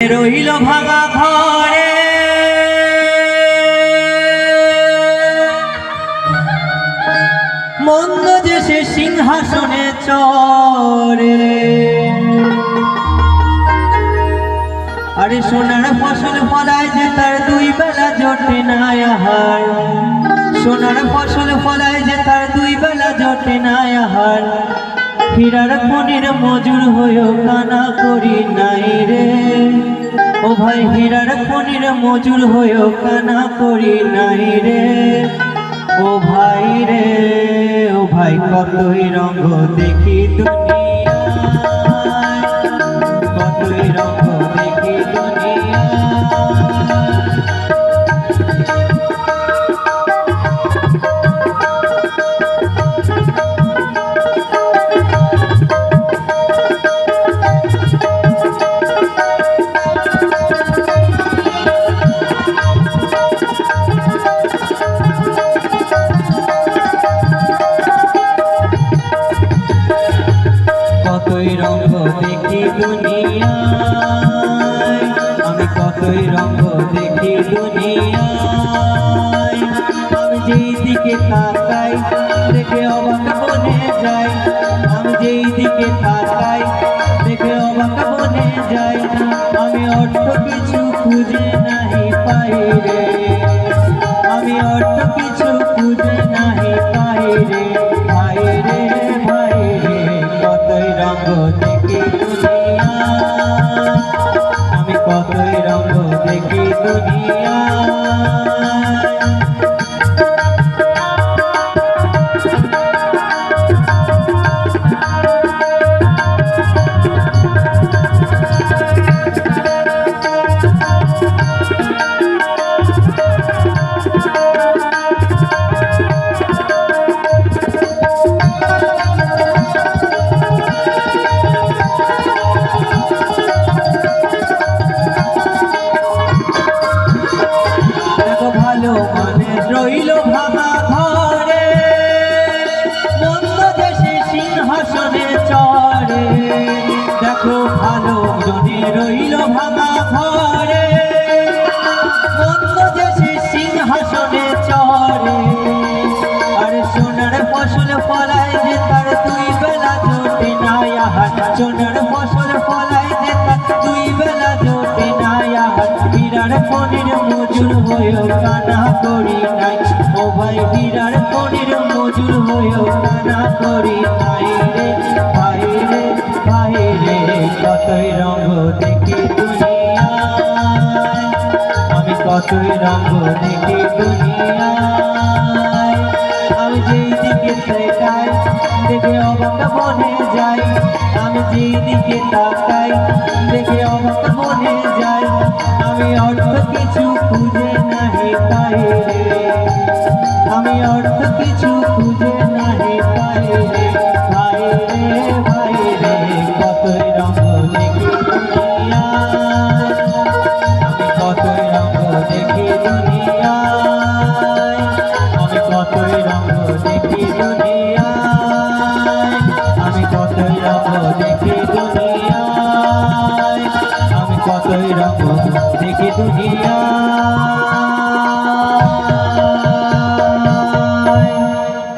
রইল ভাঙা ঘরে মন্দ যে সে সিংহাসনে চড়ে। আরে সোনার ফসল ফলায় যে তার দুই বেলা জোটে না আহার, সোনার ফসল ফলায় যে তার দুই বেলা জোটে না আহার। হীরার খনির মজুর হয়েও কানা করি নাই রে, ও ভাই হীরার খনির মজুর হয়েও কানা করি নাই রে। ও ভাই রে, ও ভাই কতই রঙ দেখি দুনিয়ায়, কতই রঙ দেখি দুনিয়ায়। কতই রঙ দেখি দুনিয়ায়, আমি কতই রঙ দেখি দুনিয়ায়। আমি যেই দিকে তাকাই দেখে অবাক বনে যাই, আমি যেই দিকে তাকাই দেখে অবাক বনে যাই। আমি অর্থ কিছু খুঁজে নাহি পাই রে, আমি অর্থ কিছু খুঁজে নাহি পাই রে। ভাই রে, ভাই রে, কতই রঙ দেখি দুনিয়ায়, আমি কতই রঙ দেখি দুনিয়ায়। ভালো মানে রইল ভাঙা ঘরে মন্দ দেশে সিংহাসনে চড়ে। দেখো ভালো জনে রইল ভাঙা ঘরে মন্দ দেশে সিংহাসনে চড়ে। আর সোনার ফসল ফলায় যে তার দুই বেলা জোটে না আহার, সোনার ফসল ফলায় যে তার দুই বেলা জোটে না আহার। হীরার খনির মজুর হয়েও কানা করি নাই, ও ভাই হীরার খনির মজুর হয়েও কানা করি নাই রে। ভাই রে, ভাই রে, কতই রঙ দেখি দুনিয়ায়, আমি কতই রঙ দেখি দুনিয়ায়। আমি যেই দিকে তাকাই দেখে অবাক বনে যাই, আমি যেই দিকে তাকাই দেখে অবাক বনে যাই। আমি অর্থ কিছু খুঁজে নাহি পাই রে, আমি অর্থ কিছু খুঁজে নাহি পাই রে। ভাই রে, ভাই রে, কতই রঙ দেখি দুনিয়ায়, আমি কতই রঙ দেখি দুনিয়ায়, আমি কতই রঙ দেখি দুনিয়ায়, আমি কতই রঙ দেখি।